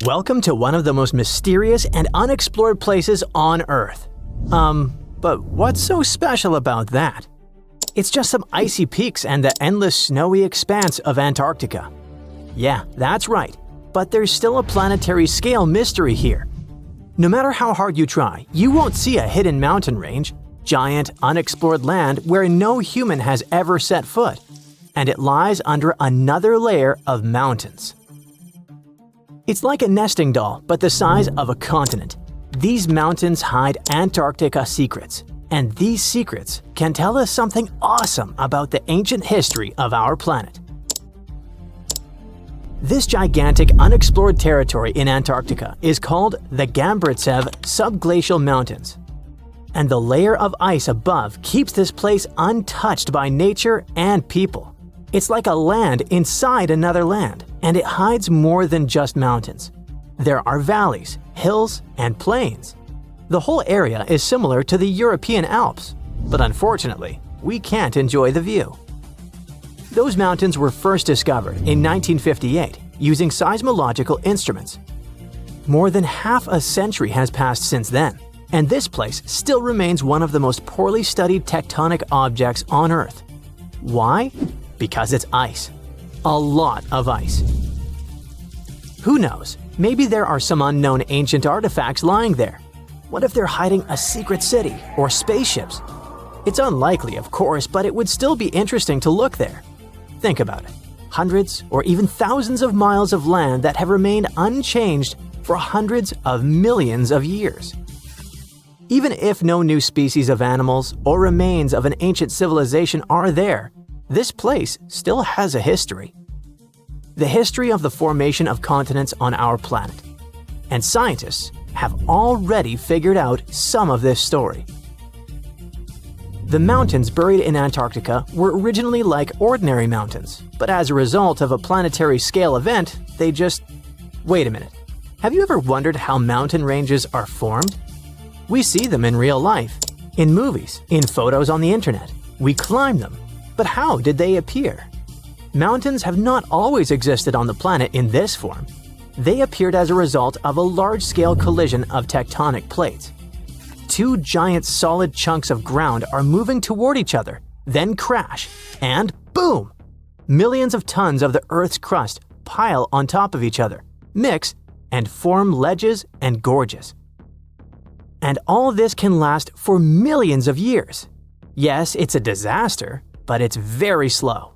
Welcome to one of the most mysterious and unexplored places on Earth. But what's so special about that? It's just some icy peaks and the endless snowy expanse of Antarctica. Yeah, that's right, but there's still a planetary scale mystery here. No matter how hard you try, you won't see a hidden mountain range, giant, unexplored land where no human has ever set foot, and it lies under another layer of mountains. It's like a nesting doll, but the size of a continent. These mountains hide Antarctica secrets, and these secrets can tell us something awesome about the ancient history of our planet. This gigantic unexplored territory in Antarctica is called the Gambritsev Subglacial Mountains. And the layer of ice above keeps this place untouched by nature and people. It's like a land inside another land, and it hides more than just mountains. There are valleys, hills, and plains. The whole area is similar to the European Alps, but unfortunately, we can't enjoy the view. Those mountains were first discovered in 1958 using seismological instruments. More than half a century has passed since then, and this place still remains one of the most poorly studied tectonic objects on Earth. Why? Because it's ice. A lot of ice. Who knows? Maybe there are some unknown ancient artifacts lying there. What if they're hiding a secret city or spaceships? It's unlikely, of course, but it would still be interesting to look there. Think about it. Hundreds or even thousands of miles of land that have remained unchanged for hundreds of millions of years. Even if no new species of animals or remains of an ancient civilization are there, this place still has a history. The history of the formation of continents on our planet. And scientists have already figured out some of this story. The mountains buried in Antarctica were originally like ordinary mountains, but as a result of a planetary scale event, they just… Wait a minute. Have you ever wondered how mountain ranges are formed? We see them in real life, in movies, in photos on the internet. We climb them. But how did they appear? Mountains have not always existed on the planet in this form. They appeared as a result of a large-scale collision of tectonic plates. Two giant solid chunks of ground are moving toward each other, then crash, and boom! Millions of tons of the Earth's crust pile on top of each other, mix, and form ledges and gorges. And all this can last for millions of years. Yes, it's a disaster, but it's very slow.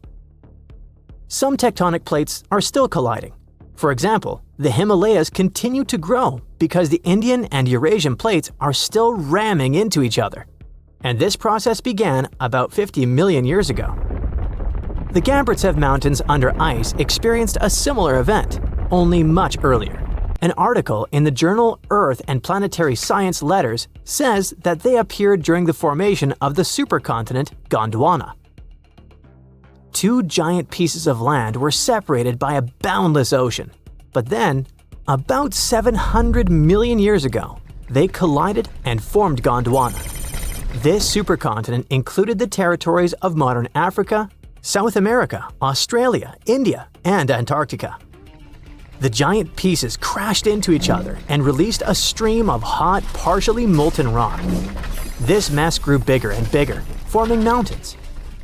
Some tectonic plates are still colliding. For example, the Himalayas continue to grow because the Indian and Eurasian plates are still ramming into each other. And this process began about 50 million years ago. The Gambritsev Mountains under ice experienced a similar event, only much earlier. An article in the journal Earth and Planetary Science Letters says that they appeared during the formation of the supercontinent Gondwana. Two giant pieces of land were separated by a boundless ocean. But then, about 700 million years ago, they collided and formed Gondwana. This supercontinent included the territories of modern Africa, South America, Australia, India, and Antarctica. The giant pieces crashed into each other and released a stream of hot, partially molten rock. This mess grew bigger and bigger, forming mountains.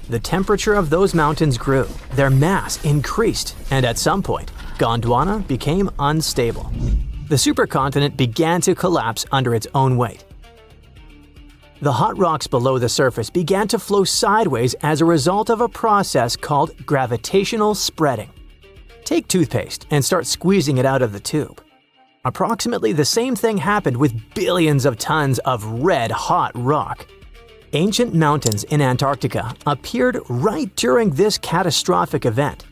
The temperature of those mountains grew, their mass increased, and at some point, Gondwana became unstable. The supercontinent began to collapse under its own weight. The hot rocks below the surface began to flow sideways as a result of a process called gravitational spreading. Take toothpaste and start squeezing it out of the tube. Approximately the same thing happened with billions of tons of red-hot rock. Ancient mountains in Antarctica appeared right during this catastrophic event.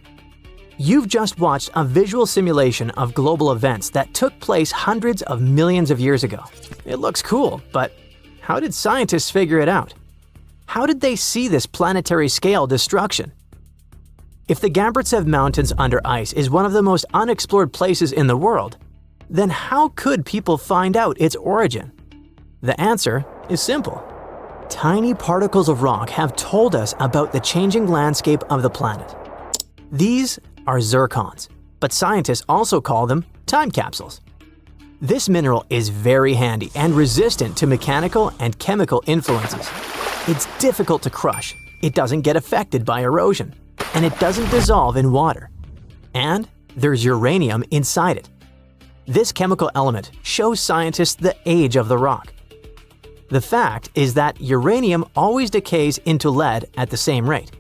You've just watched a visual simulation of global events that took place hundreds of millions of years ago. It looks cool, but how did scientists figure it out? How did they see this planetary scale destruction? If the Gambritsev Mountains under ice is one of the most unexplored places in the world, then how could people find out its origin? The answer is simple. Tiny particles of rock have told us about the changing landscape of the planet. These are zircons. but scientists also call them time capsules. This mineral is very handy and resistant to mechanical and chemical influences. It's difficult to crush, it doesn't get affected by erosion, and it doesn't dissolve in water. And there's uranium inside it. This chemical element shows scientists the age of the rock. The fact is that uranium always decays into lead at the same rate.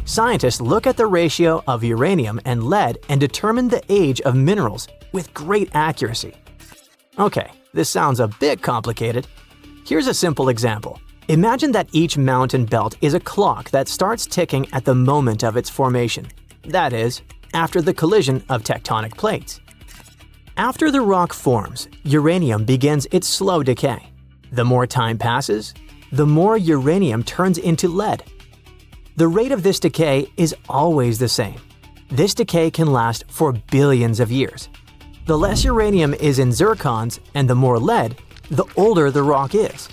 Scientists look at the ratio of uranium and lead and determine the age of minerals with great accuracy. Okay, this sounds a bit complicated. Here's a simple example. Imagine that each mountain belt is a clock that starts ticking at the moment of its formation. That is, after the collision of tectonic plates. After the rock forms, uranium begins its slow decay. The more time passes, the more uranium turns into lead. The rate of this decay is always the same. This decay can last for billions of years. The less uranium is in zircons and the more lead, the older the rock is.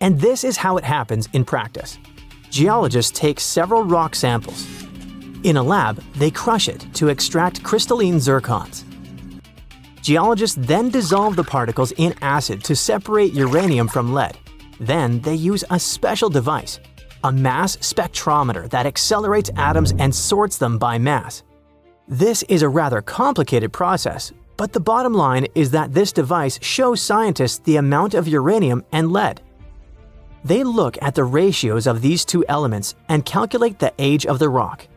And this is how it happens in practice. Geologists take several rock samples. In a lab, they crush it to extract crystalline zircons. Geologists then dissolve the particles in acid to separate uranium from lead. Then they use a special device, a mass spectrometer that accelerates atoms and sorts them by mass. This is a rather complicated process, but the bottom line is that this device shows scientists the amount of uranium and lead. They look at the ratios of these two elements and calculate the age of the rock.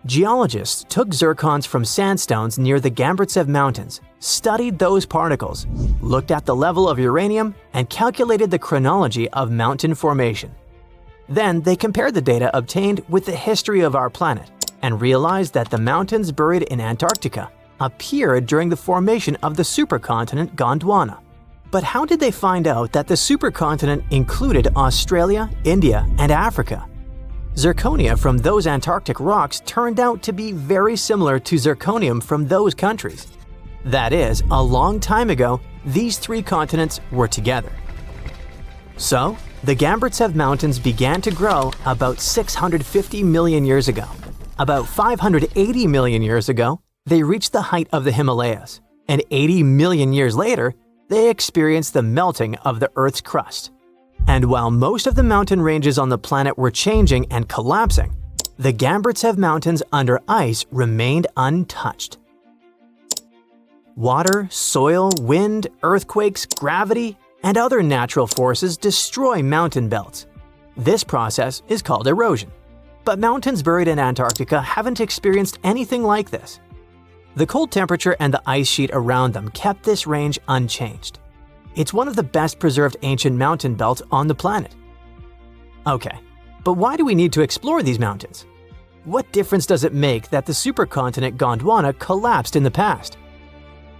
Geologists took zircons from sandstones near the Gambritsev Mountains, studied those particles, looked at the level of uranium, and calculated the chronology of mountain formation. Then they compared the data obtained with the history of our planet and realized that the mountains buried in Antarctica appeared during the formation of the supercontinent Gondwana. But how did they find out that the supercontinent included Australia, India, and Africa? Zirconia from those Antarctic rocks turned out to be very similar to zirconium from those countries. That is, a long time ago, these three continents were together. So, the Gambritsev Mountains began to grow about 650 million years ago. About 580 million years ago, they reached the height of the Himalayas, and 80 million years later, they experienced the melting of the Earth's crust. And while most of the mountain ranges on the planet were changing and collapsing, the Gambritsev Mountains under ice remained untouched. Water, soil, wind, earthquakes, gravity, and other natural forces destroy mountain belts. This process is called erosion. But mountains buried in Antarctica haven't experienced anything like this. The cold temperature and the ice sheet around them kept this range unchanged. It's one of the best preserved ancient mountain belts on the planet. Okay, but why do we need to explore these mountains? What difference does it make that the supercontinent Gondwana collapsed in the past?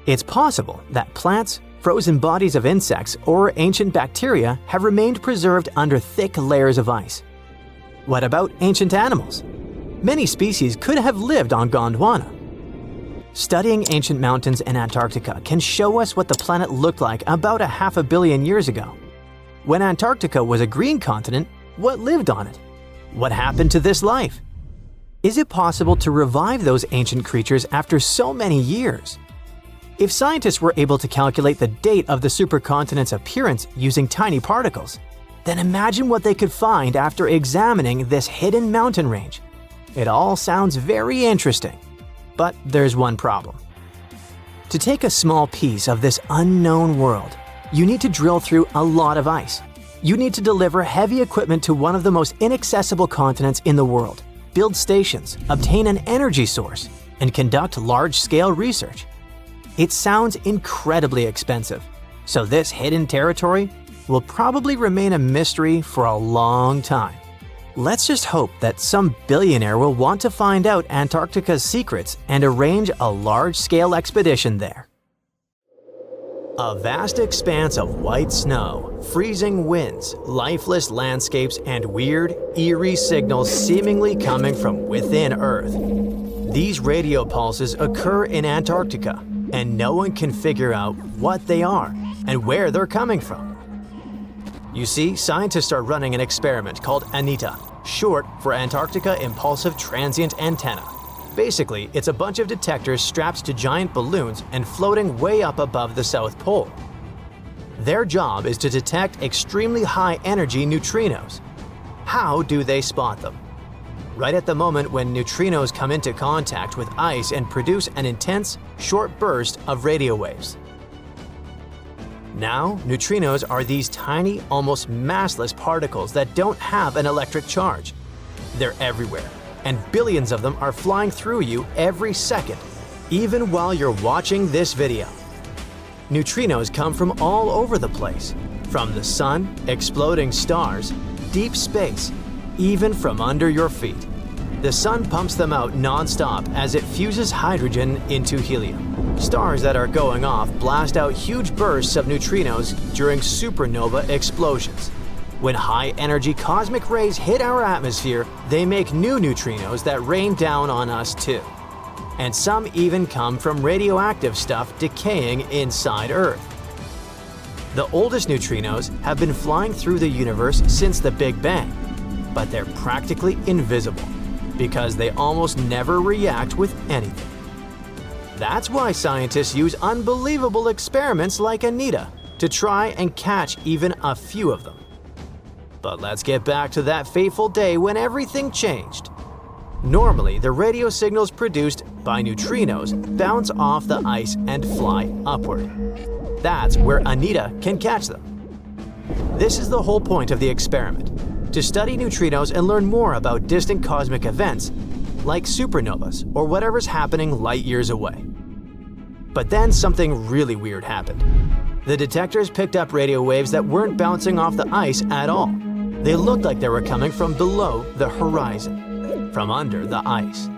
It's possible that plants, frozen bodies of insects, or ancient bacteria have remained preserved under thick layers of ice. What about ancient animals? Many species could have lived on Gondwana. Studying ancient mountains in Antarctica can show us what the planet looked like about 500 million years ago. When Antarctica was a green continent, what lived on it? What happened to this life? Is it possible to revive those ancient creatures after so many years? If scientists were able to calculate the date of the supercontinent's appearance using tiny particles, then imagine what they could find after examining this hidden mountain range. It all sounds very interesting. But there's one problem. To take a small piece of this unknown world, you need to drill through a lot of ice. You need to deliver heavy equipment to one of the most inaccessible continents in the world, build stations, obtain an energy source, and conduct large-scale research. It sounds incredibly expensive, so this hidden territory will probably remain a mystery for a long time. Let's just hope that some billionaire will want to find out Antarctica's secrets and arrange a large-scale expedition there. A vast expanse of white snow, freezing winds, lifeless landscapes, and weird, eerie signals seemingly coming from within Earth. These radio pulses occur in Antarctica, and no one can figure out what they are and where they're coming from. You see, scientists are running an experiment called ANITA, short for Antarctica Impulsive Transient Antenna. Basically, it's a bunch of detectors strapped to giant balloons and floating way up above the South Pole. Their job is to detect extremely high-energy neutrinos. How do they spot them? Right at the moment when neutrinos come into contact with ice and produce an intense, short burst of radio waves. Now, neutrinos are these tiny, almost massless particles that don't have an electric charge. They're everywhere, and billions of them are flying through you every second, even while you're watching this video. Neutrinos come from all over the place, from the sun, exploding stars, deep space, even from under your feet. The sun pumps them out non-stop as it fuses hydrogen into helium. Stars that are going off blast out huge bursts of neutrinos during supernova explosions. When high-energy cosmic rays hit our atmosphere, they make new neutrinos that rain down on us too. And some even come from radioactive stuff decaying inside Earth. The oldest neutrinos have been flying through the universe since the Big Bang, but they're practically invisible because they almost never react with anything. That's why scientists use unbelievable experiments like ANITA to try and catch even a few of them. But let's get back to that fateful day when everything changed. Normally, the radio signals produced by neutrinos bounce off the ice and fly upward. That's where ANITA can catch them. This is the whole point of the experiment, to study neutrinos and learn more about distant cosmic events like supernovas or whatever's happening light years away. But then something really weird happened. The detectors picked up radio waves that weren't bouncing off the ice at all. They looked like they were coming from below the horizon, from under the ice.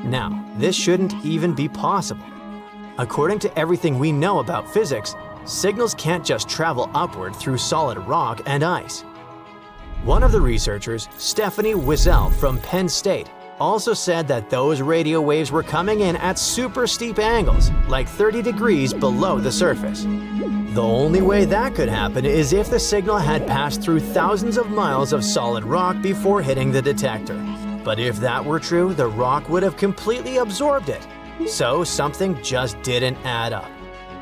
Now, this shouldn't even be possible. According to everything we know about physics, signals can't just travel upward through solid rock and ice. One of the researchers, Stephanie Wiesel from Penn State, also said that those radio waves were coming in at super steep angles, like 30 degrees below the surface. The only way that could happen is if the signal had passed through thousands of miles of solid rock before hitting the detector. But if that were true, the rock would have completely absorbed it. So something just didn't add up.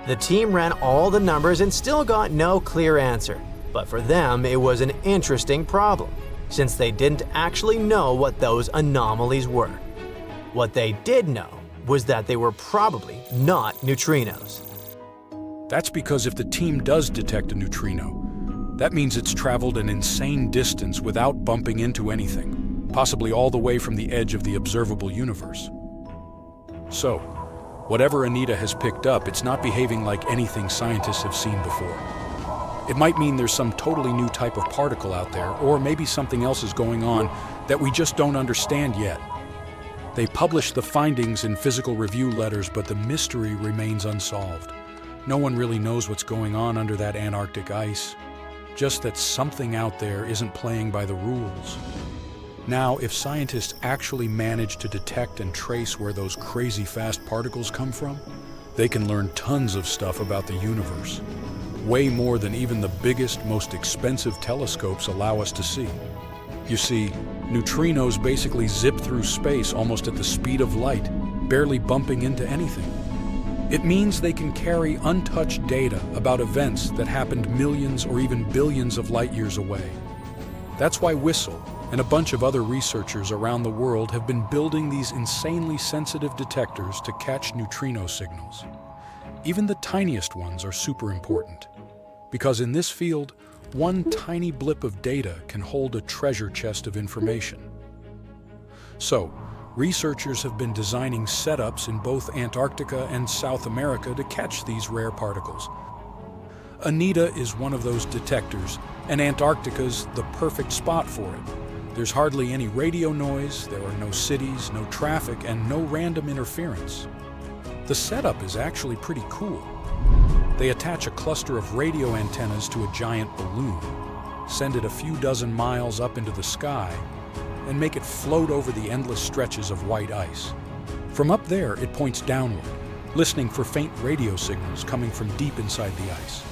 The team ran all the numbers and still got no clear answer. But for them, it was an interesting problem, since they didn't actually know what those anomalies were. What they did know was that they were probably not neutrinos. That's because if the team does detect a neutrino, that means it's traveled an insane distance without bumping into anything, possibly all the way from the edge of the observable universe. So, whatever ANITA has picked up, it's not behaving like anything scientists have seen before. It might mean there's some totally new type of particle out there, or maybe something else is going on that we just don't understand yet. They published the findings in physical review letters, but the mystery remains unsolved. No one really knows what's going on under that Antarctic ice, just that something out there isn't playing by the rules. Now, if scientists actually manage to detect and trace where those crazy fast particles come from, they can learn tons of stuff about the universe. Way more than even the biggest, most expensive telescopes allow us to see. You see, neutrinos basically zip through space almost at the speed of light, barely bumping into anything. It means they can carry untouched data about events that happened millions or even billions of light years away. That's why Wiesel and a bunch of other researchers around the world have been building these insanely sensitive detectors to catch neutrino signals. Even the tiniest ones are super important, because in this field, one tiny blip of data can hold a treasure chest of information. So, researchers have been designing setups in both Antarctica and South America to catch these rare particles. ANITA is one of those detectors, and Antarctica's the perfect spot for it. There's hardly any radio noise, there are no cities, no traffic, and no random interference. The setup is actually pretty cool. They attach a cluster of radio antennas to a giant balloon, send it a few dozen miles up into the sky, and make it float over the endless stretches of white ice. From up there, it points downward, listening for faint radio signals coming from deep inside the ice.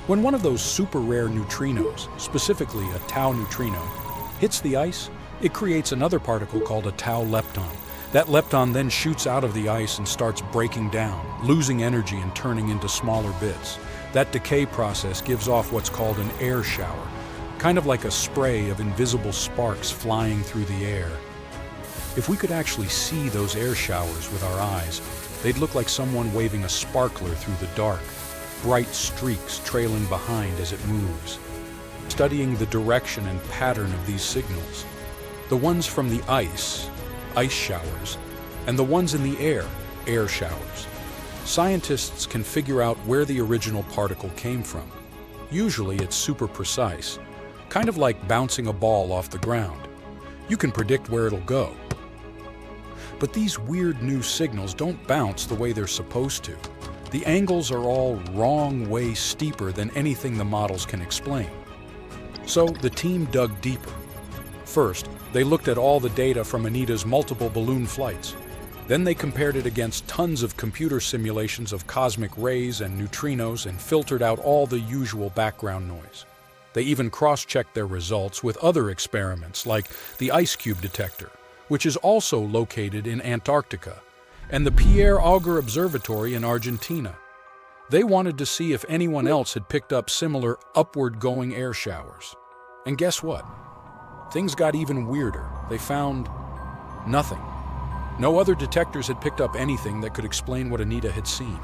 When one of those super rare neutrinos, specifically a tau neutrino, hits the ice, it creates another particle called a tau lepton That lepton then shoots out of the ice and starts breaking down, losing energy and turning into smaller bits. That decay process gives off what's called an air shower, kind of like a spray of invisible sparks flying through the air. If we could actually see those air showers with our eyes, they'd look like someone waving a sparkler through the dark, bright streaks trailing behind as it moves. Studying the direction and pattern of these signals, the ones from the ice showers, and the ones in the air showers, scientists can figure out where the original particle came from. Usually it's super precise, kind of like bouncing a ball off the ground. You can predict where it'll go. But these weird new signals don't bounce the way they're supposed to. The angles are all wrong way steeper than anything the models can explain. So the team dug deeper. First, they looked at all the data from Anita's multiple balloon flights. Then they compared it against tons of computer simulations of cosmic rays and neutrinos and filtered out all the usual background noise. They even cross-checked their results with other experiments like the ice cube detector, which is also located in Antarctica, and the Pierre Auger Observatory in Argentina. They wanted to see if anyone else had picked up similar upward-going air showers. And guess what? Things got even weirder. They found nothing. No other detectors had picked up anything that could explain what Anita had seen.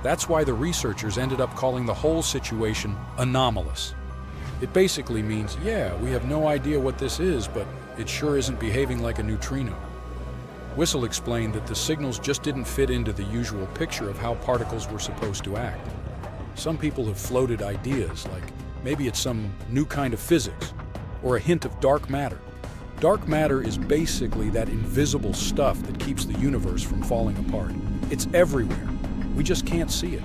That's why the researchers ended up calling the whole situation anomalous. It basically means, yeah, we have no idea what this is, but it sure isn't behaving like a neutrino. Whistle explained that the signals just didn't fit into the usual picture of how particles were supposed to act. Some people have floated ideas, like maybe it's some new kind of physics, or a hint of dark matter. Dark matter is basically that invisible stuff that keeps the universe from falling apart. It's everywhere. We just can't see it.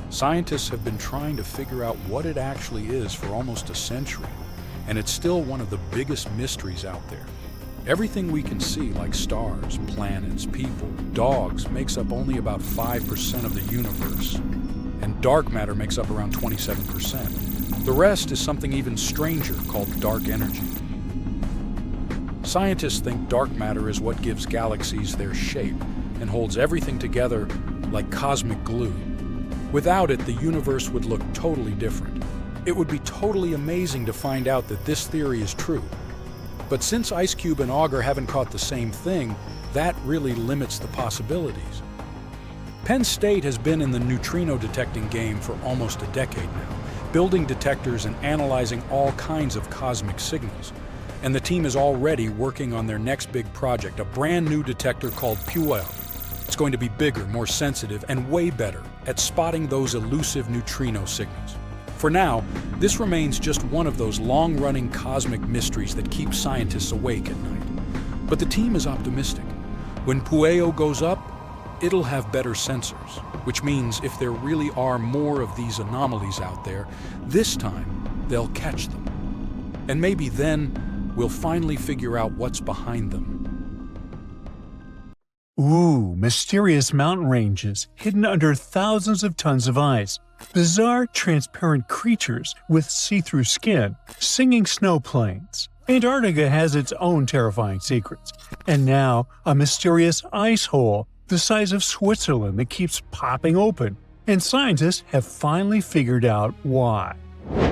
Scientists have been trying to figure out what it actually is for almost a century, and it's still one of the biggest mysteries out there. Everything we can see, like stars, planets, people, dogs, makes up only about 5% of the universe, and dark matter makes up around 27%. The rest is something even stranger called dark energy. Scientists think dark matter is what gives galaxies their shape and holds everything together like cosmic glue. Without it, the universe would look totally different. It would be totally amazing to find out that this theory is true. But since IceCube and Auger haven't caught the same thing, that really limits the possibilities. Penn State has been in the neutrino detecting game for almost a decade now, building detectors and analyzing all kinds of cosmic signals. And the team is already working on their next big project, a brand new detector called Puel. It's going to be bigger, more sensitive, and way better at spotting those elusive neutrino signals. For now, this remains just one of those long-running cosmic mysteries that keep scientists awake at night. But the team is optimistic. When Pueo goes up, it'll have better sensors, which means if there really are more of these anomalies out there, this time they'll catch them. And maybe then we'll finally figure out what's behind them. Ooh, mysterious mountain ranges hidden under thousands of tons of ice. Bizarre, transparent creatures with see-through skin, singing snow plains. Antarctica has its own terrifying secrets. And now, a mysterious ice hole the size of Switzerland that keeps popping open. And scientists have finally figured out why.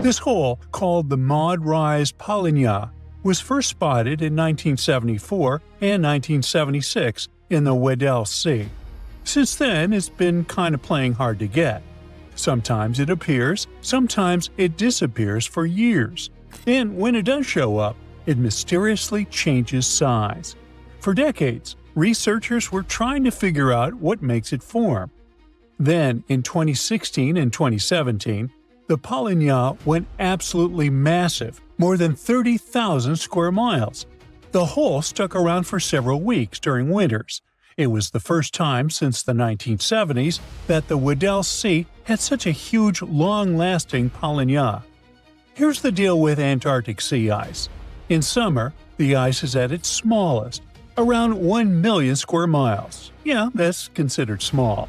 This hole, called the Maud Rise Polynya, was first spotted in 1974 and 1976 in the Weddell Sea. Since then, it's been kind of playing hard to get. Sometimes it appears, sometimes it disappears for years. And when it does show up, it mysteriously changes size. For decades, researchers were trying to figure out what makes it form. Then, in 2016 and 2017, the Polynya went absolutely massive, more than 30,000 square miles. The hole stuck around for several weeks during winters. It was the first time since the 1970s that the Weddell Sea had such a huge, long-lasting Polynya. Here's the deal with Antarctic sea ice. In summer, the ice is at its smallest, around 1 million square miles. Yeah, that's considered small.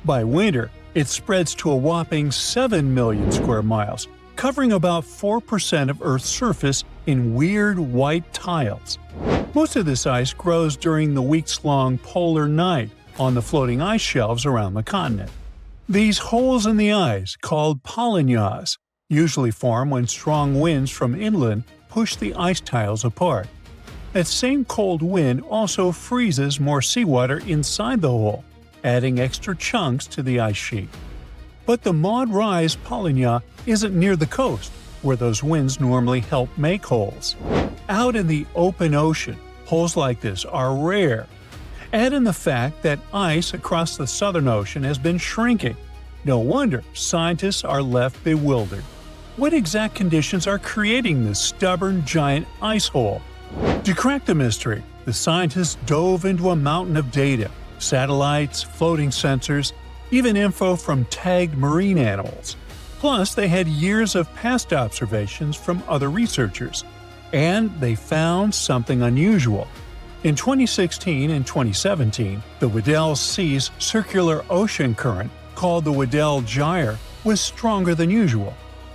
By winter, it spreads to a whopping 7 million square miles, covering about 4% of Earth's surface in weird white tiles. Most of this ice grows during the weeks-long polar night on the floating ice shelves around the continent. These holes in the ice, called Polynyas, usually form when strong winds from inland push the ice tiles apart. That same cold wind also freezes more seawater inside the hole, adding extra chunks to the ice sheet. But the Maud Rise Polynya isn't near the coast, where those winds normally help make holes. Out in the open ocean, holes like this are rare. Add in the fact that ice across the Southern Ocean has been shrinking. No wonder scientists are left bewildered. What exact conditions are creating this stubborn giant ice hole? To crack the mystery, the scientists dove into a mountain of data, satellites, floating sensors, even info from tagged marine animals. Plus, they had years of past observations from other researchers. And they found something unusual. In 2016 and 2017, the Weddell Sea's circular ocean current, called the Weddell Gyre, was stronger than usual.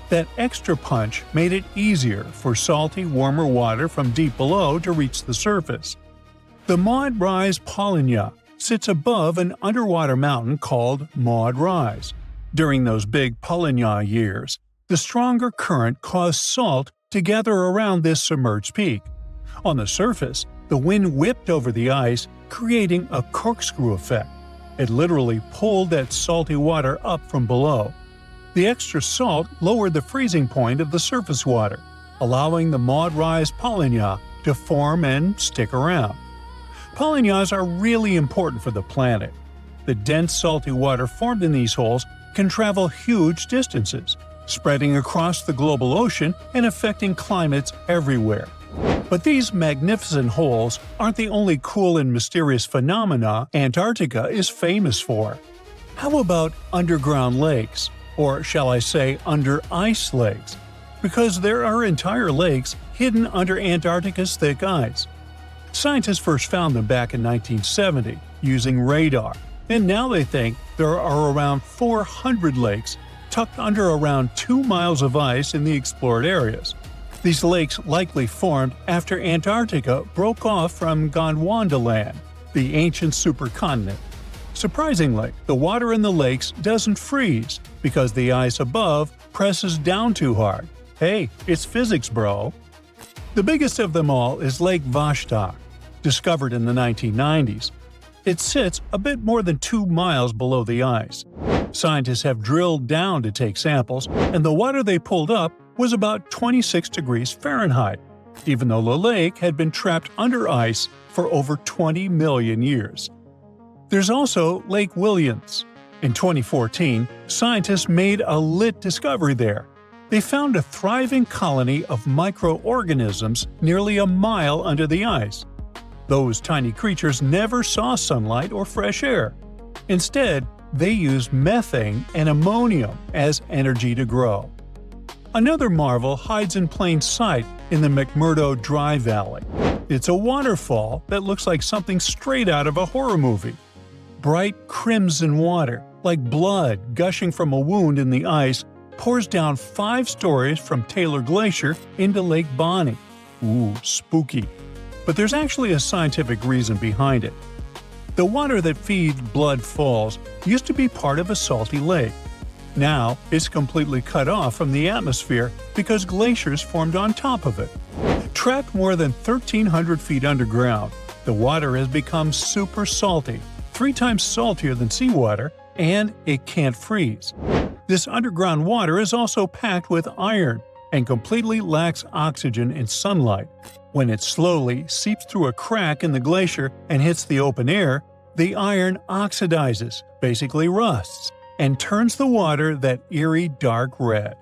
That extra punch made it easier for salty, warmer water from deep below to reach the surface. The Maud Rise Polynya sits above an underwater mountain called Maud Rise. During those big Polynya years, the stronger current caused salt to gather around this submerged peak. On the surface, the wind whipped over the ice, creating a corkscrew effect. It literally pulled that salty water up from below. The extra salt lowered the freezing point of the surface water, allowing the Maud Rise Polynya to form and stick around. Polynyas are really important for the planet. The dense salty water formed in these holes can travel huge distances, spreading across the global ocean and affecting climates everywhere. But these magnificent holes aren't the only cool and mysterious phenomena Antarctica is famous for. How about underground lakes? Or shall I say under-ice lakes? Because there are entire lakes hidden under Antarctica's thick ice. Scientists first found them back in 1970 using radar, and now they think there are around 400 lakes tucked under around 2 miles of ice in the explored areas. These lakes likely formed after Antarctica broke off from Gondwanaland, the ancient supercontinent. Surprisingly, the water in the lakes doesn't freeze because the ice above presses down too hard. Hey, it's physics, bro! The biggest of them all is Lake Vostok, discovered in the 1990s. It sits a bit more than 2 miles below the ice. Scientists have drilled down to take samples, and the water they pulled up was about 26 degrees Fahrenheit, even though the lake had been trapped under ice for over 20 million years. There's also Lake Williams. In 2014, scientists made a lit discovery there. They found a thriving colony of microorganisms nearly a mile under the ice. Those tiny creatures never saw sunlight or fresh air. Instead, they used methane and ammonium as energy to grow. Another marvel hides in plain sight in the McMurdo Dry Valley. It's a waterfall that looks like something straight out of a horror movie. Bright crimson water, like blood gushing from a wound in the ice, pours down 5 stories from Taylor Glacier into Lake Bonny. Ooh, spooky. But there's actually a scientific reason behind it. The water that feeds Blood Falls used to be part of a salty lake. Now, it's completely cut off from the atmosphere because glaciers formed on top of it. Trapped more than 1,300 feet underground, the water has become super salty, 3 times saltier than seawater, and it can't freeze. This underground water is also packed with iron and completely lacks oxygen and sunlight. When it slowly seeps through a crack in the glacier and hits the open air, the iron oxidizes, basically rusts, and turns the water that eerie dark red.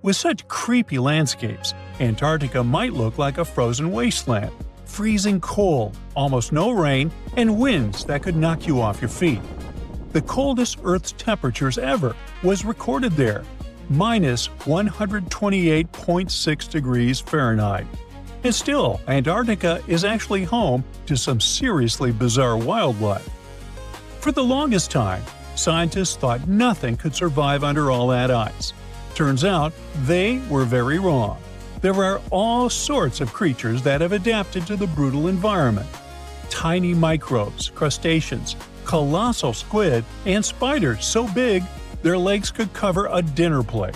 With such creepy landscapes, Antarctica might look like a frozen wasteland. Freezing cold, almost no rain, and winds that could knock you off your feet. The coldest Earth's temperatures ever was recorded there, minus 128.6 degrees Fahrenheit. And still, Antarctica is actually home to some seriously bizarre wildlife. For the longest time, scientists thought nothing could survive under all that ice. Turns out, they were very wrong. There are all sorts of creatures that have adapted to the brutal environment. Tiny microbes, crustaceans, colossal squid, and spiders so big their legs could cover a dinner plate.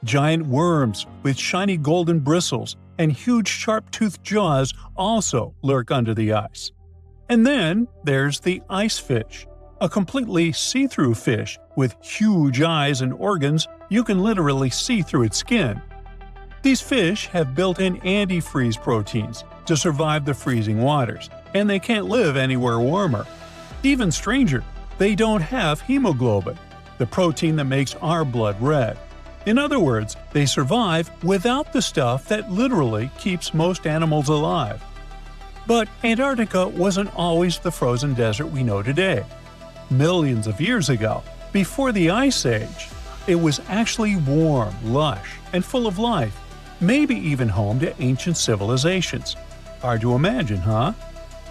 Giant worms with shiny golden bristles and huge sharp-toothed jaws also lurk under the ice. And then there's the ice fish, a completely see-through fish with huge eyes and organs you can literally see through its skin. These fish have built-in antifreeze proteins to survive the freezing waters, and they can't live anywhere warmer. Even stranger, they don't have hemoglobin, the protein that makes our blood red. In other words, they survive without the stuff that literally keeps most animals alive. But Antarctica wasn't always the frozen desert we know today. Millions of years ago, before the Ice Age, it was actually warm, lush, and full of life, maybe even home to ancient civilizations. Hard to imagine, huh?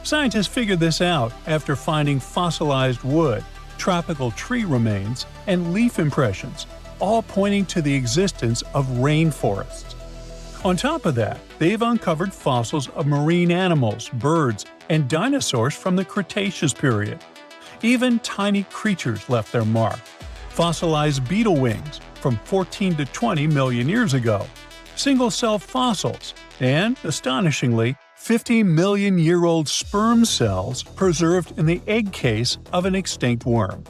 Scientists figured this out after finding fossilized wood, tropical tree remains, and leaf impressions, all pointing to the existence of rainforests. On top of that, they've uncovered fossils of marine animals, birds, and dinosaurs from the Cretaceous period. Even tiny creatures left their mark. Fossilized beetle wings from 14 to 20 million years ago, single-cell fossils, and, astonishingly, 50-million-year-old sperm cells preserved in the egg case of an extinct worm.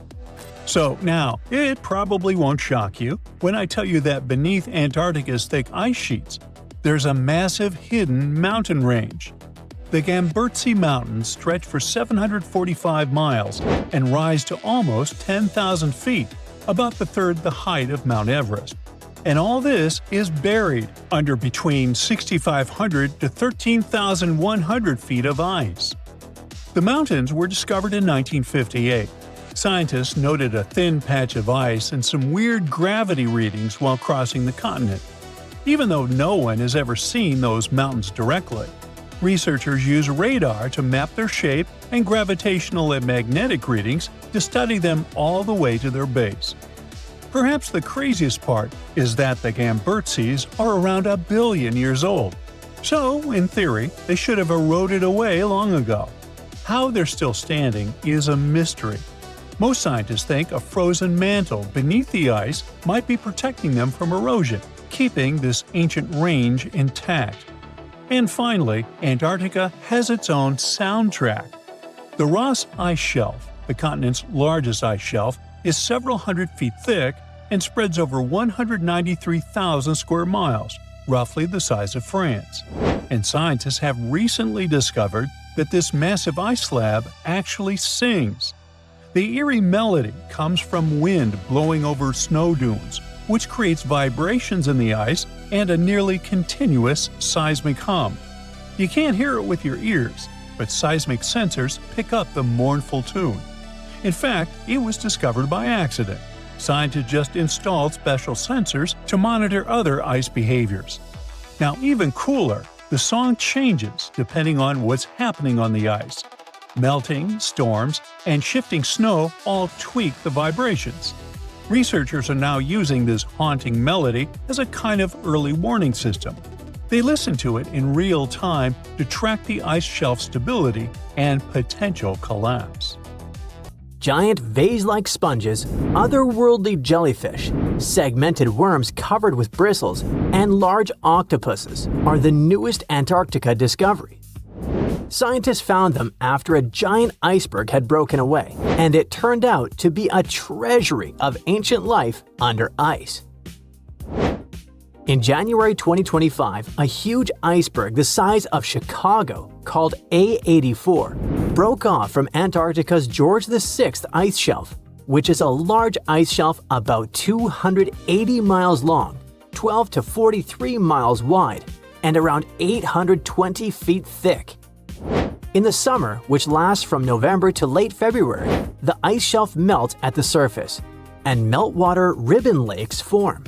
So now, it probably won't shock you when I tell you that beneath Antarctica's thick ice sheets, there's a massive hidden mountain range. The Gamburtsi Mountains stretch for 745 miles and rise to almost 10,000 feet, about the third the height of Mount Everest. And all this is buried under between 6,500 to 13,100 feet of ice. The mountains were discovered in 1958. Scientists noted a thin patch of ice and some weird gravity readings while crossing the continent. Even though no one has ever seen those mountains directly, researchers use radar to map their shape and gravitational and magnetic readings to study them all the way to their base. Perhaps the craziest part is that the Gamburtsis are around 1 billion years old. So, in theory, they should have eroded away long ago. How they're still standing is a mystery. Most scientists think a frozen mantle beneath the ice might be protecting them from erosion, keeping this ancient range intact. And finally, Antarctica has its own soundtrack. The Ross Ice Shelf, the continent's largest ice shelf, is several hundred feet thick and spreads over 193,000 square miles, roughly the size of France. And scientists have recently discovered that this massive ice slab actually sings. The eerie melody comes from wind blowing over snow dunes, which creates vibrations in the ice and a nearly continuous seismic hum. You can't hear it with your ears, but seismic sensors pick up the mournful tune. In fact, it was discovered by accident. Scientists just installed special sensors to monitor other ice behaviors. Now, even cooler, the song changes depending on what's happening on the ice. Melting, storms, and shifting snow all tweak the vibrations. Researchers are now using this haunting melody as a kind of early warning system. They listen to it in real time to track the ice shelf stability and potential collapse. Giant vase-like sponges, otherworldly jellyfish, segmented worms covered with bristles, and large octopuses are the newest Antarctica discovery. Scientists found them after a giant iceberg had broken away, and it turned out to be a treasury of ancient life under ice. In January 2025, a huge iceberg the size of Chicago, called A84, broke off from Antarctica's George VI ice shelf, which is a large ice shelf about 280 miles long, 12 to 43 miles wide, and around 820 feet thick. In the summer, which lasts from November to late February, the ice shelf melts at the surface, and meltwater ribbon lakes form.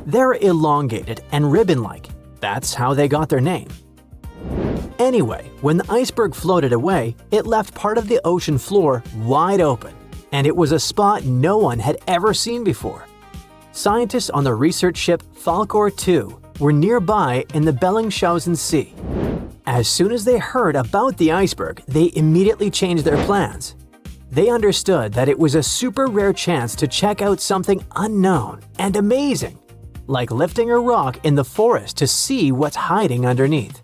They're elongated and ribbon-like. That's how they got their name. Anyway, when the iceberg floated away, it left part of the ocean floor wide open, and it was a spot no one had ever seen before. Scientists on the research ship Falkor 2 were nearby in the Bellingshausen Sea. As soon as they heard about the iceberg, they immediately changed their plans. They understood that it was a super rare chance to check out something unknown and amazing, like lifting a rock in the forest to see what's hiding underneath.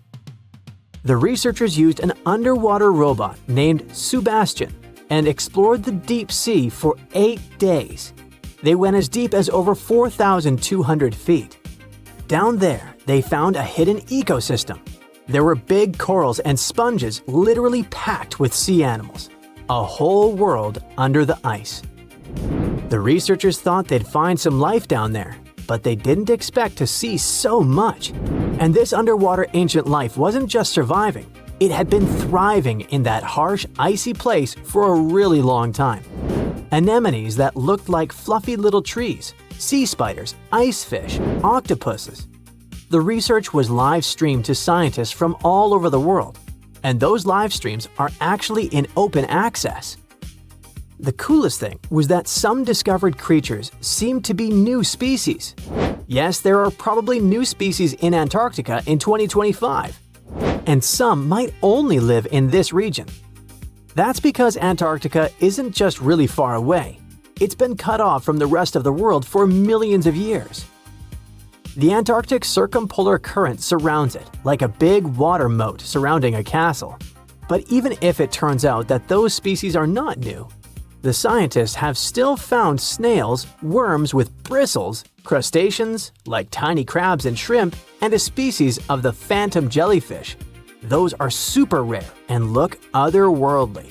The researchers used an underwater robot named Sebastian and explored the deep sea for 8 days. They went as deep as over 4,200 feet. Down there, they found a hidden ecosystem. There were big corals and sponges literally packed with sea animals. A whole world under the ice. The researchers thought they'd find some life down there, but they didn't expect to see so much. And this underwater ancient life wasn't just surviving, it had been thriving in that harsh, icy place for a really long time. Anemones that looked like fluffy little trees, sea spiders, ice fish, octopuses. The research was live streamed to scientists from all over the world, and those live streams are actually in open access. The coolest thing was that some discovered creatures seemed to be new species. Yes, there are probably new species in Antarctica in 2025, and some might only live in this region. That's because Antarctica isn't just really far away. It's been cut off from the rest of the world for millions of years. The Antarctic circumpolar current surrounds it, like a big water moat surrounding a castle. But even if it turns out that those species are not new, the scientists have still found snails, worms with bristles, crustaceans, like tiny crabs and shrimp, and a species of the phantom jellyfish. Those are super rare and look otherworldly.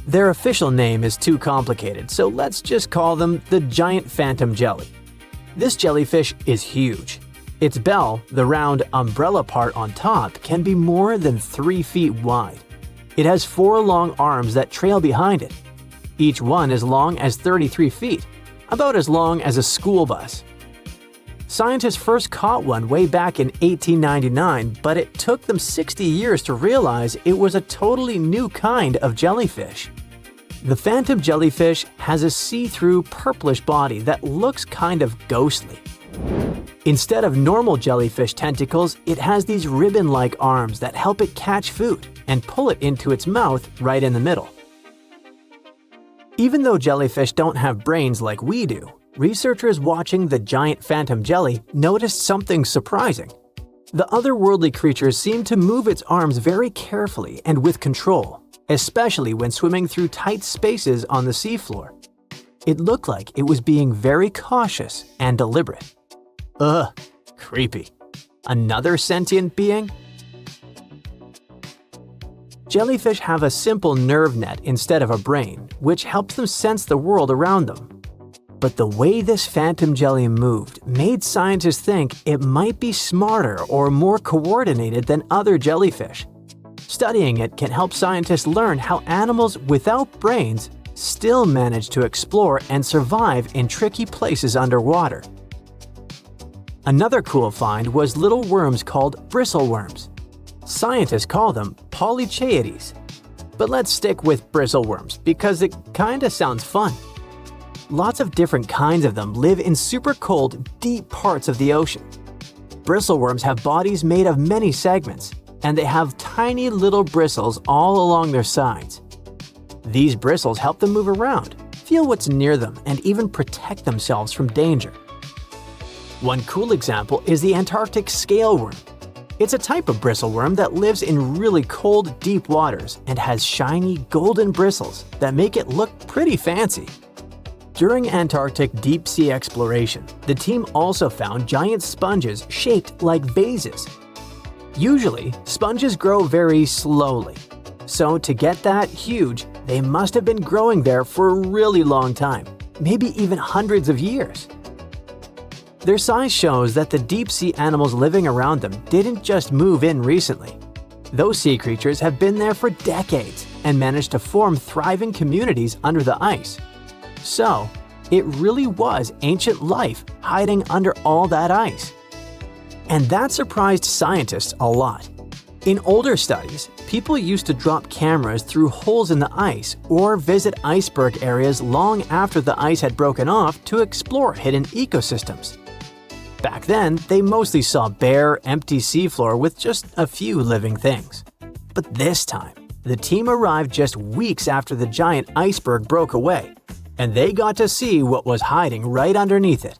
Their official name is too complicated, so let's just call them the giant phantom jelly. This jellyfish is huge. Its bell, the round umbrella part on top, can be more than 3 feet wide. It has 4 long arms that trail behind it. Each one as long as 33 feet, about as long as a school bus. Scientists first caught one way back in 1899, but it took them 60 years to realize it was a totally new kind of jellyfish. The phantom jellyfish has a see-through purplish body that looks kind of ghostly. Instead of normal jellyfish tentacles, it has these ribbon-like arms that help it catch food and pull it into its mouth right in the middle. Even though jellyfish don't have brains like we do, researchers watching the giant phantom jelly noticed something surprising. The otherworldly creature seemed to move its arms very carefully and with control, especially when swimming through tight spaces on the seafloor. It looked like it was being very cautious and deliberate. Ugh, creepy. Another sentient being? Jellyfish have a simple nerve net instead of a brain, which helps them sense the world around them. But the way this phantom jelly moved made scientists think it might be smarter or more coordinated than other jellyfish. Studying it can help scientists learn how animals without brains still manage to explore and survive in tricky places underwater. Another cool find was little worms called bristleworms. Scientists call them polychaetes. But let's stick with bristleworms because it kinda sounds fun. Lots of different kinds of them live in super cold, deep parts of the ocean. Bristleworms have bodies made of many segments, and they have tiny little bristles all along their sides. These bristles help them move around, feel what's near them, and even protect themselves from danger. One cool example is the Antarctic scaleworm. It's a type of bristleworm that lives in really cold, deep waters and has shiny, golden bristles that make it look pretty fancy. During Antarctic deep-sea exploration, the team also found giant sponges shaped like vases. Usually, sponges grow very slowly. So to get that huge, they must have been growing there for a really long time, maybe even hundreds of years. Their size shows that the deep-sea animals living around them didn't just move in recently. Those sea creatures have been there for decades and managed to form thriving communities under the ice. So, it really was ancient life hiding under all that ice. And that surprised scientists a lot. In older studies, people used to drop cameras through holes in the ice or visit iceberg areas long after the ice had broken off to explore hidden ecosystems. Back then, they mostly saw bare, empty seafloor with just a few living things. But this time, the team arrived just weeks after the giant iceberg broke away, and they got to see what was hiding right underneath it.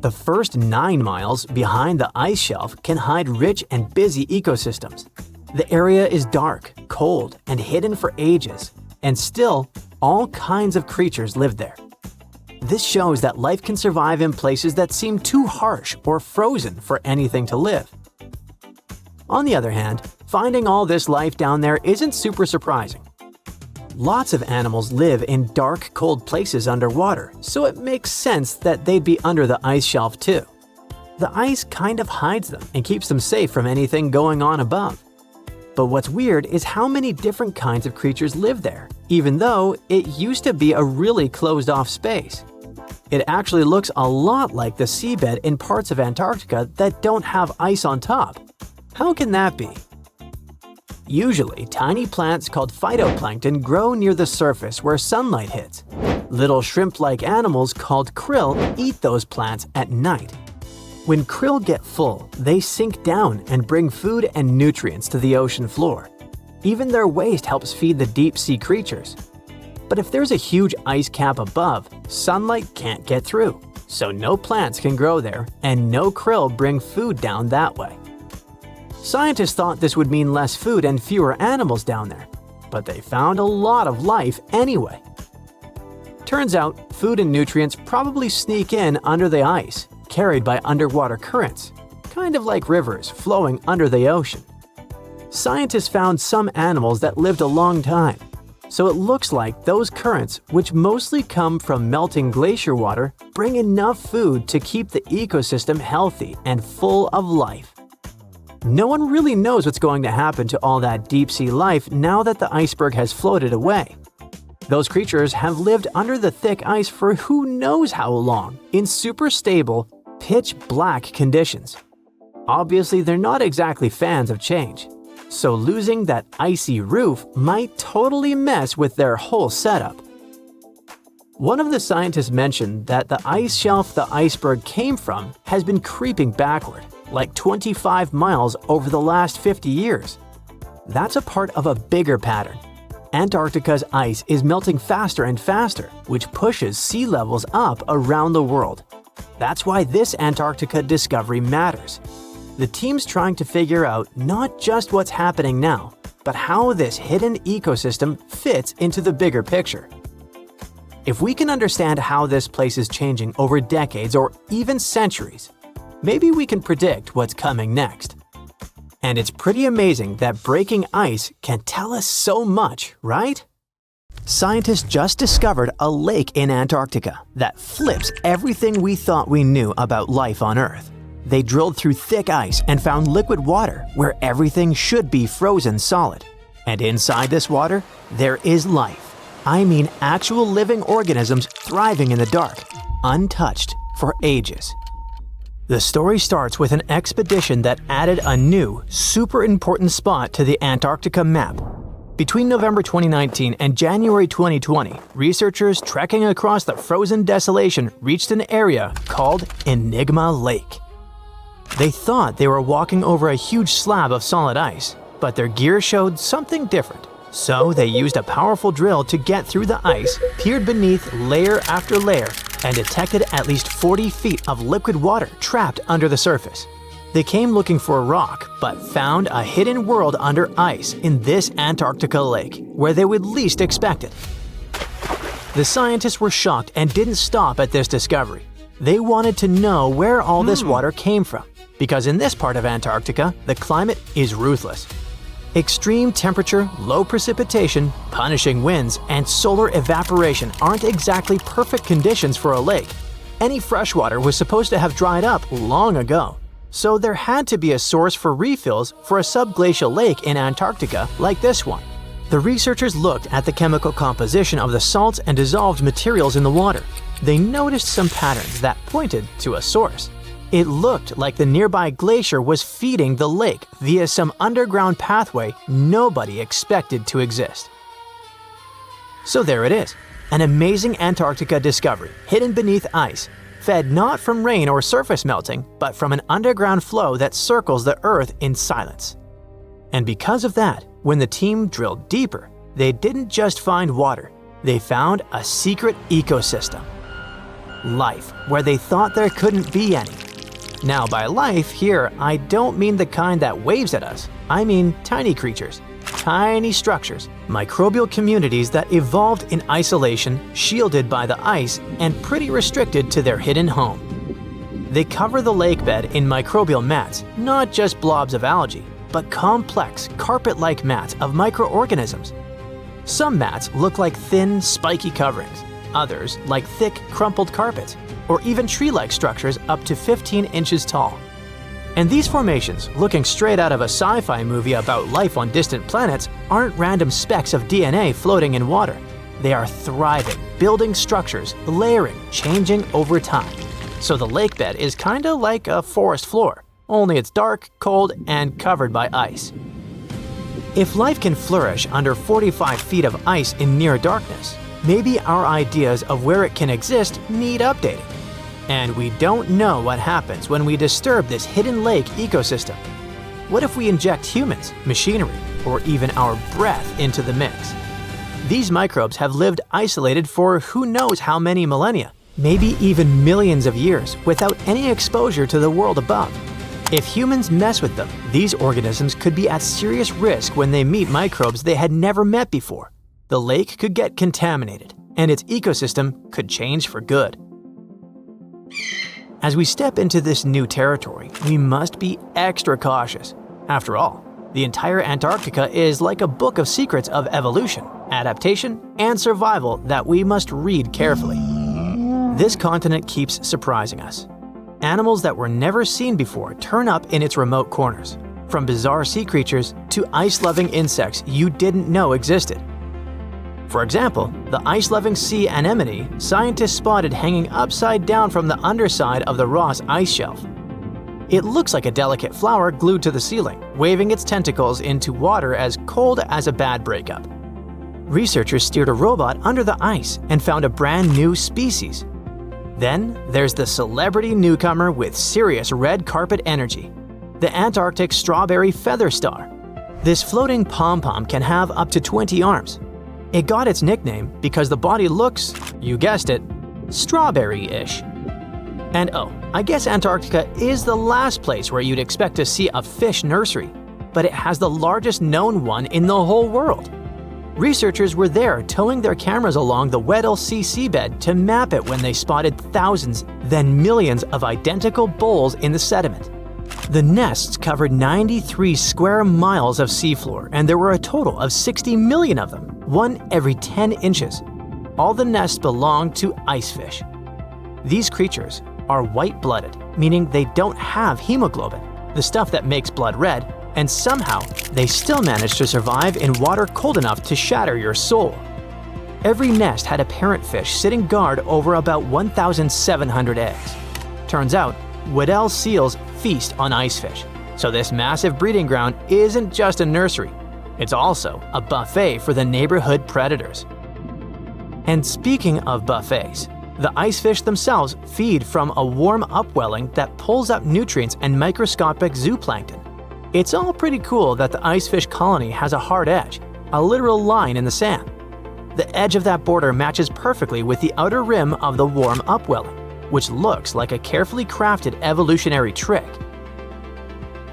The first 9 miles behind the ice shelf can hide rich and busy ecosystems. The area is dark, cold, and hidden for ages, and still, all kinds of creatures live there. This shows that life can survive in places that seem too harsh or frozen for anything to live. On the other hand, finding all this life down there isn't super surprising. Lots of animals live in dark, cold places underwater, so it makes sense that they'd be under the ice shelf too. The ice kind of hides them and keeps them safe from anything going on above. But what's weird is how many different kinds of creatures live there, even though it used to be a really closed-off space. It actually looks a lot like the seabed in parts of Antarctica that don't have ice on top. How can that be? Usually, tiny plants called phytoplankton grow near the surface where sunlight hits. Little shrimp-like animals called krill eat those plants at night. When krill get full, they sink down and bring food and nutrients to the ocean floor. Even their waste helps feed the deep-sea creatures. But if there's a huge ice cap above, sunlight can't get through, so no plants can grow there and no krill bring food down that way. Scientists thought this would mean less food and fewer animals down there, but they found a lot of life anyway. Turns out, food and nutrients probably sneak in under the ice, carried by underwater currents, kind of like rivers flowing under the ocean. Scientists found some animals that lived a long time, so it looks like those currents, which mostly come from melting glacier water, bring enough food to keep the ecosystem healthy and full of life. No one really knows what's going to happen to all that deep-sea life now that the iceberg has floated away. Those creatures have lived under the thick ice for who knows how long, in super stable, pitch-black conditions. Obviously, they're not exactly fans of change, so losing that icy roof might totally mess with their whole setup. One of the scientists mentioned that the ice shelf the iceberg came from has been creeping backward, like 25 miles over the last 50 years. That's a part of a bigger pattern. Antarctica's ice is melting faster and faster, which pushes sea levels up around the world. That's why this Antarctica discovery matters. The team's trying to figure out not just what's happening now, but how this hidden ecosystem fits into the bigger picture. If we can understand how this place is changing over decades or even centuries, maybe we can predict what's coming next. And it's pretty amazing that breaking ice can tell us so much, right? Scientists just discovered a lake in Antarctica that flips everything we thought we knew about life on Earth. They drilled through thick ice and found liquid water where everything should be frozen solid. And inside this water, there is life. I mean actual living organisms thriving in the dark, untouched for ages. The story starts with an expedition that added a new, super important spot to the Antarctica map. Between November 2019 and January 2020, researchers trekking across the frozen desolation reached an area called Enigma Lake. They thought they were walking over a huge slab of solid ice, but their gear showed something different. So they used a powerful drill to get through the ice, peered beneath layer after layer, and detected at least 40 feet of liquid water trapped under the surface. They came looking for a rock, but found a hidden world under ice in this Antarctica lake, where they would least expect it. The scientists were shocked and didn't stop at this discovery. They wanted to know where all this water came from, because in this part of Antarctica, the climate is ruthless. Extreme temperature, low precipitation, punishing winds, and solar evaporation aren't exactly perfect conditions for a lake. Any fresh water was supposed to have dried up long ago, so there had to be a source for refills for a subglacial lake in Antarctica like this one. The researchers looked at the chemical composition of the salts and dissolved materials in the water. They noticed some patterns that pointed to a source. It looked like the nearby glacier was feeding the lake via some underground pathway nobody expected to exist. So there it is, an amazing Antarctica discovery hidden beneath ice, fed not from rain or surface melting, but from an underground flow that circles the Earth in silence. And because of that, when the team drilled deeper, they didn't just find water, they found a secret ecosystem. Life, where they thought there couldn't be any. Now, by life here, I don't mean the kind that waves at us. I mean tiny creatures, tiny structures, microbial communities that evolved in isolation, shielded by the ice, and pretty restricted to their hidden home. They cover the lake bed in microbial mats, not just blobs of algae, but complex, carpet-like mats of microorganisms. Some mats look like thin, spiky coverings, others like thick, crumpled carpets, or even tree-like structures up to 15 inches tall. And these formations, looking straight out of a sci-fi movie about life on distant planets, aren't random specks of DNA floating in water. They are thriving, building structures, layering, changing over time. So the lake bed is kinda like a forest floor, only it's dark, cold, and covered by ice. If life can flourish under 45 feet of ice in near darkness, maybe our ideas of where it can exist need updating. And we don't know what happens when we disturb this hidden lake ecosystem. What if we inject humans, machinery, or even our breath into the mix? These microbes have lived isolated for who knows how many millennia, maybe even millions of years, without any exposure to the world above. If humans mess with them, these organisms could be at serious risk when they meet microbes they had never met before. The lake could get contaminated, and its ecosystem could change for good. As we step into this new territory, we must be extra cautious. After all, the entire Antarctica is like a book of secrets of evolution, adaptation, and survival that we must read carefully. This continent keeps surprising us. Animals that were never seen before turn up in its remote corners, from bizarre sea creatures to ice-loving insects you didn't know existed. For example, the ice-loving sea anemone scientists spotted hanging upside down from the underside of the Ross ice shelf. It looks like a delicate flower glued to the ceiling, waving its tentacles into water as cold as a bad breakup. Researchers steered a robot under the ice and found a brand new species. Then there's the celebrity newcomer with serious red carpet energy, the Antarctic strawberry feather star. This floating pom-pom can have up to 20 arms. It got its nickname because the body looks, you guessed it, strawberry-ish. And oh, I guess Antarctica is the last place where you'd expect to see a fish nursery, but it has the largest known one in the whole world. Researchers were there towing their cameras along the Weddell Sea seabed to map it when they spotted thousands, then millions of identical bowls in the sediment. The nests covered 93 square miles of seafloor, and there were a total of 60 million of them, one every 10 inches. All the nests belong to icefish. These creatures are white-blooded, meaning they don't have hemoglobin, the stuff that makes blood red, and somehow they still manage to survive in water cold enough to shatter your soul. Every nest had a parent fish sitting guard over about 1,700 eggs. Turns out, Weddell seals feast on icefish, so this massive breeding ground isn't just a nursery, it's also a buffet for the neighborhood predators. And speaking of buffets, the icefish themselves feed from a warm upwelling that pulls up nutrients and microscopic zooplankton. It's all pretty cool that the icefish colony has a hard edge, a literal line in the sand. The edge of that border matches perfectly with the outer rim of the warm upwelling, which looks like a carefully crafted evolutionary trick.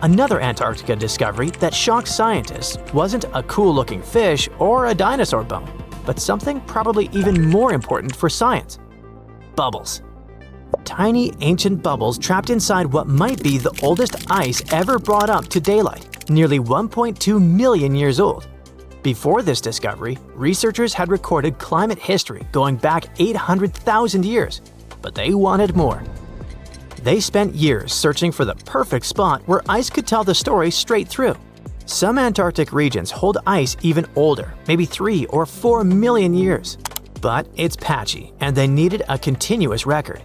Another Antarctica discovery that shocked scientists wasn't a cool-looking fish or a dinosaur bone, but something probably even more important for science: bubbles. Tiny ancient bubbles trapped inside what might be the oldest ice ever brought up to daylight, nearly 1.2 million years old. Before this discovery, researchers had recorded climate history going back 800,000 years, but they wanted more. They spent years searching for the perfect spot where ice could tell the story straight through. Some Antarctic regions hold ice even older, maybe 3 or 4 million years. But it's patchy, and they needed a continuous record.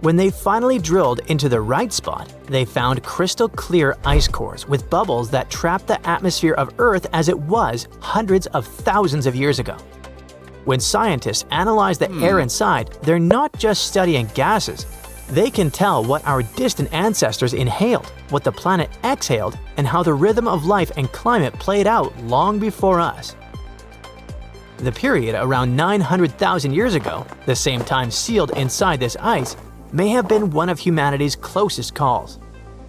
When they finally drilled into the right spot, they found crystal clear ice cores with bubbles that trapped the atmosphere of Earth as it was hundreds of thousands of years ago. When scientists analyze the air inside, they're not just studying gases, They can tell what our distant ancestors inhaled, what the planet exhaled, and how the rhythm of life and climate played out long before us. The period around 900,000 years ago, the same time sealed inside this ice, may have been one of humanity's closest calls.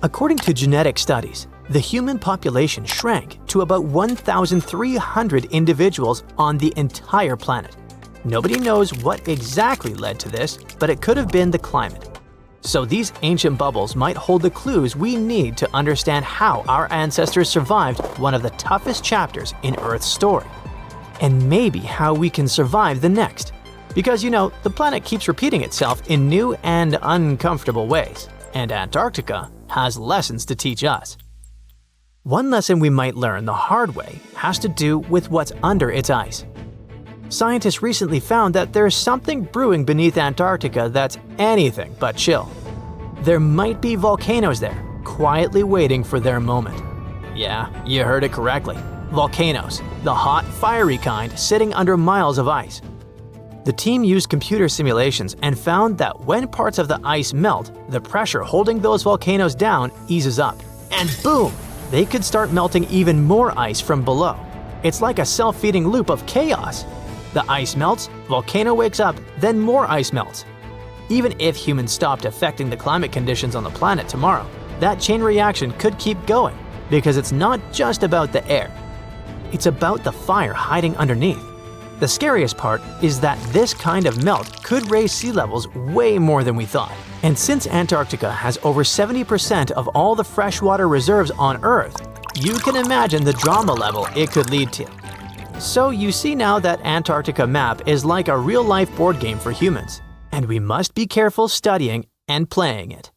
According to genetic studies, the human population shrank to about 1,300 individuals on the entire planet. Nobody knows what exactly led to this, but it could have been the climate. So these ancient bubbles might hold the clues we need to understand how our ancestors survived one of the toughest chapters in Earth's story. And maybe how we can survive the next. Because the planet keeps repeating itself in new and uncomfortable ways, and Antarctica has lessons to teach us. One lesson we might learn the hard way has to do with what's under its ice. Scientists recently found that there's something brewing beneath Antarctica that's anything but chill. There might be volcanoes there, quietly waiting for their moment. Yeah, you heard it correctly. Volcanoes, the hot, fiery kind sitting under miles of ice. The team used computer simulations and found that when parts of the ice melt, the pressure holding those volcanoes down eases up. And boom! They could start melting even more ice from below. It's like a self-feeding loop of chaos. The ice melts, volcano wakes up, then more ice melts. Even if humans stopped affecting the climate conditions on the planet tomorrow, that chain reaction could keep going because it's not just about the air. It's about the fire hiding underneath. The scariest part is that this kind of melt could raise sea levels way more than we thought. And since Antarctica has over 70% of all the freshwater reserves on Earth, you can imagine the drama level it could lead to. So you see now that Antarctica map is like a real-life board game for humans, and we must be careful studying and playing it.